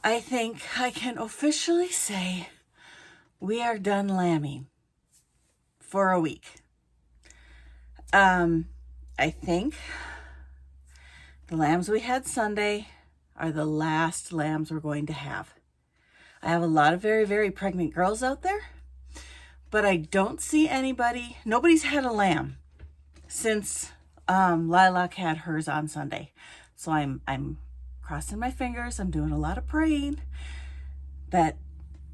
I think I can officially say we are done lambing for a week. I think the lambs we had Sunday are the last lambs we're going to have. I have a lot of very, very pregnant girls out there, but I don't see nobody's had a lamb since Lilac had hers on Sunday. So I'm crossing my fingers. I'm doing a lot of praying that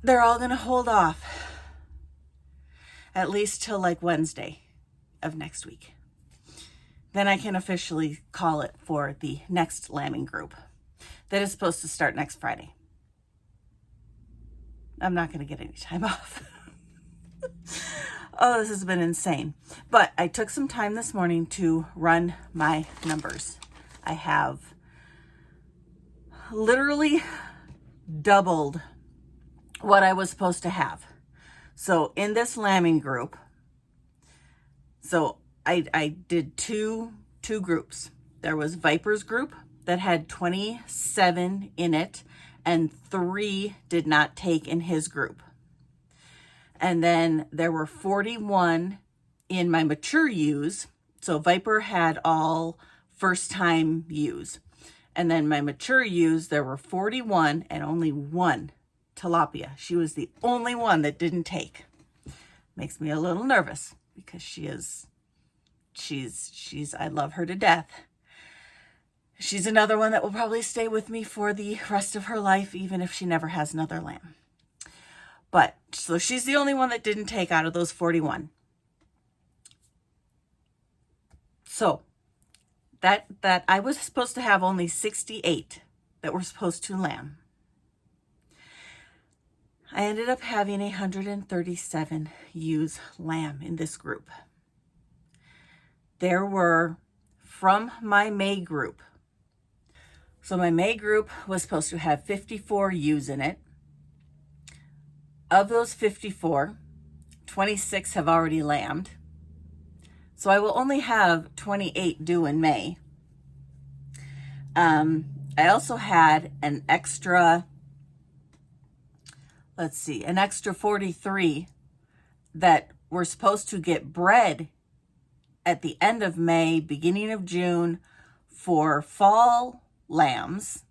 they're all going to hold off at least till like Wednesday of next week. Then I can officially call it for the next lambing group that is supposed to start next Friday. I'm not going to get any time off. Oh, this has been insane. But I took some time this morning to run my numbers. I have literally doubled what I was supposed to have. So in this lambing group, so I did two groups. There was Viper's group that had 27 in it, and 3 did not take in his group. And then there were 41 in my mature ewes. So Viper had all first time ewes. And then my mature ewes, there were 41 and only 1 tilapia. She was the only one that didn't take. Makes me a little nervous because she's I love her to death. She's another one that will probably stay with me for the rest of her life, even if she never has another lamb. But so she's the only one that didn't take out of those 41. So that I was supposed to have only 68 that were supposed to lamb. I ended up having 137 ewes lamb in this group. There were from my May group. So my May group was supposed to have 54 ewes in it. Of those 54, 26 have already lambed. So I will only have 28 due in May. I also had an extra 43 that were supposed to get bred at the end of May, beginning of June for fall lambs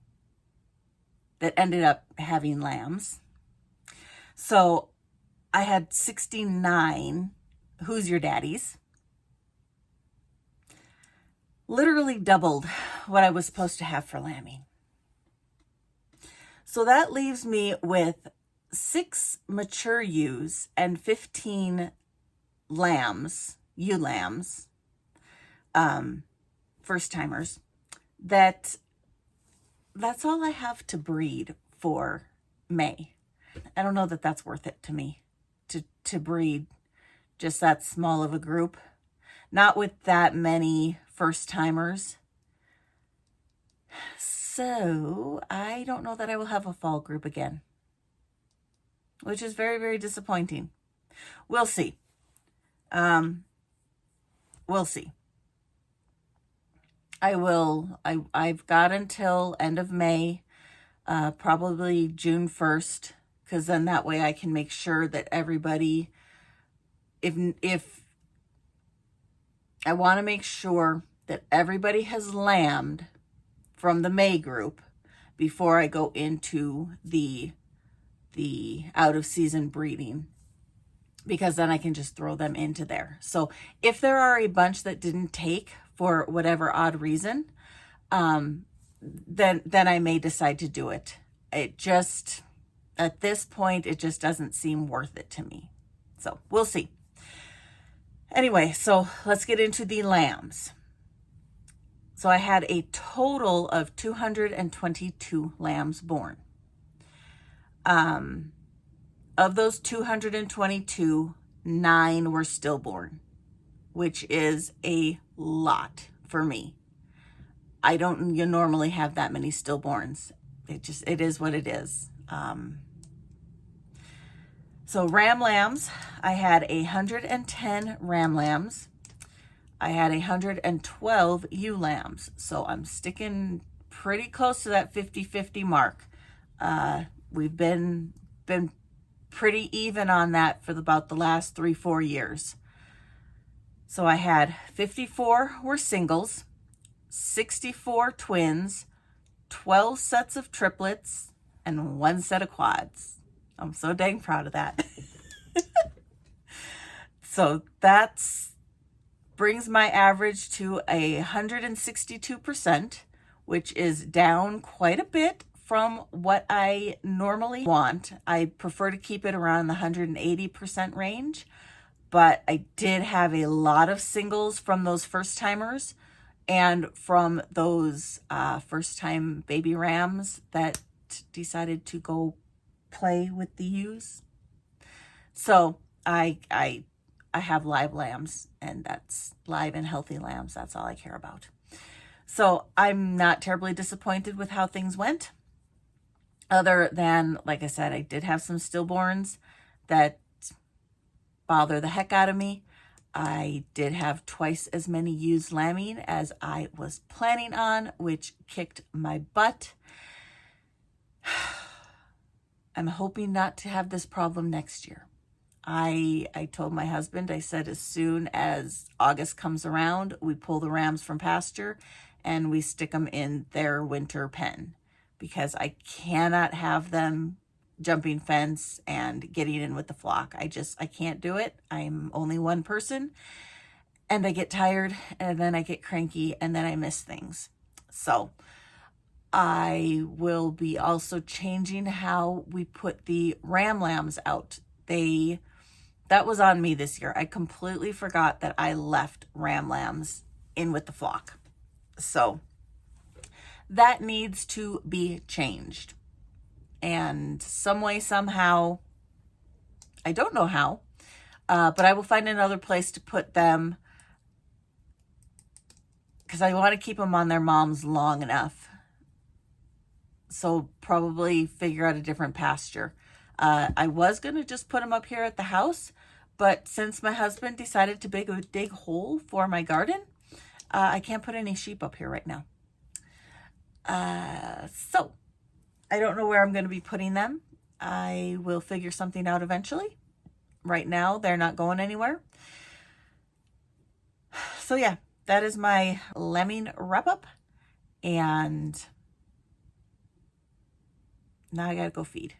that ended up having lambs. So I had 69 Who's Your Daddies. Literally doubled what I was supposed to have for lambing. So that leaves me with 6 mature ewes and 15 lambs, ewe lambs, first timers. That's all I have to breed for May. I don't know that that's worth it to me to breed just that small of a group. Not with that many first timers. So I don't know that I will have a fall group again, which is very, very disappointing. We'll see. We'll see. I've got until end of May, probably June 1st, because then that way I can make sure that everybody, if I want to make sure that everybody has lambed from the May group before I go into the out of season breeding, because then I can just throw them into there. So if there are a bunch that didn't take for whatever odd reason, then I may decide to do it. It just, at this point, it just doesn't seem worth it to me. So we'll see. Anyway, so let's get into the lambs. So I had a total of 222 lambs born. Of those 222, 9 were stillborn, which is a lot for me. I don't normally have that many stillborns. It is what it is. So ram lambs, I had 110 ram lambs. I had 112 ewe lambs. So I'm sticking pretty close to that 50-50 mark. We've been pretty even on that for about the last 3-4 years. So I had 54 were singles, 64 twins, 12 sets of triplets, and 1 set of quads. I'm so dang proud of that. So that's brings my average to 162%, which is down quite a bit from what I normally want. I prefer to keep it around the 180% range, but I did have a lot of singles from those first timers and from those first time baby rams that decided to go play with the ewes. So I have live lambs, and that's live and healthy lambs. That's all I care about. So I'm not terribly disappointed with how things went. Other than, like I said, I did have some stillborns that bother the heck out of me. I did have twice as many ewes lambing as I was planning on, which kicked my butt. I'm hoping not to have this problem next year. I told my husband, I said, as soon as August comes around, we pull the rams from pasture and we stick them in their winter pen, because I cannot have them jumping fence and getting in with the flock. I can't do it. I'm only one person, and I get tired, and then I get cranky, and then I miss things. So I will be also changing how we put the ram lambs out. That was on me this year. I completely forgot that I left ram lambs in with the flock. So that needs to be changed. And some way, somehow, I don't know how, but I will find another place to put them, because I want to keep them on their moms long enough. So probably figure out a different pasture. I was going to just put them up here at the house, but since my husband decided to dig a hole for my garden, I can't put any sheep up here right now. So I don't know where I'm going to be putting them. I will figure something out eventually. Right now, they're not going anywhere. So yeah, that is my lambing wrap up. And now I got to go feed.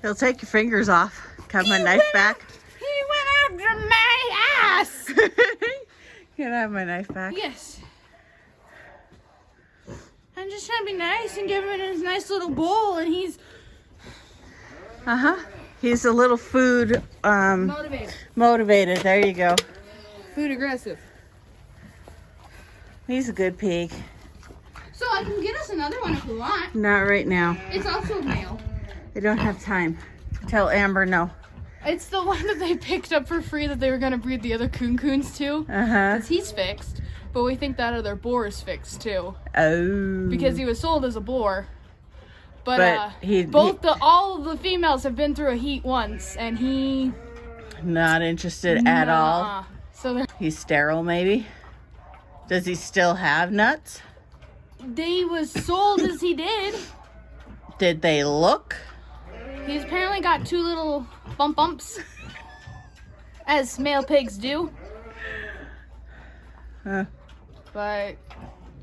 He'll take your fingers off. Have my knife back. He went after my ass. Can I have my knife back? Yes. I'm just trying to be nice and give him his nice little bowl, and he's He's a little food motivated. There you go. food aggressive. He's a good pig. So I can get us another one if we want. Not right now. It's also a male. I don't have time. Tell Amber no. It's the one that they picked up for free that they were going to breed the other coons to. Because he's fixed. But we think that other boar is fixed too. Oh. Because he was sold as a boar. But But all of the females have been through a heat once, and he not interested at all. So He's sterile, maybe. Does he still have nuts? they was sold as he did. Did they look? He's apparently got 2 little bumps, as male pigs do. Huh. But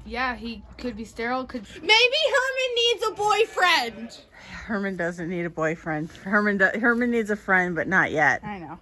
yeah, he could be sterile. Maybe Herman needs a boyfriend. Herman doesn't need a boyfriend. Herman needs a friend, but not yet. I know.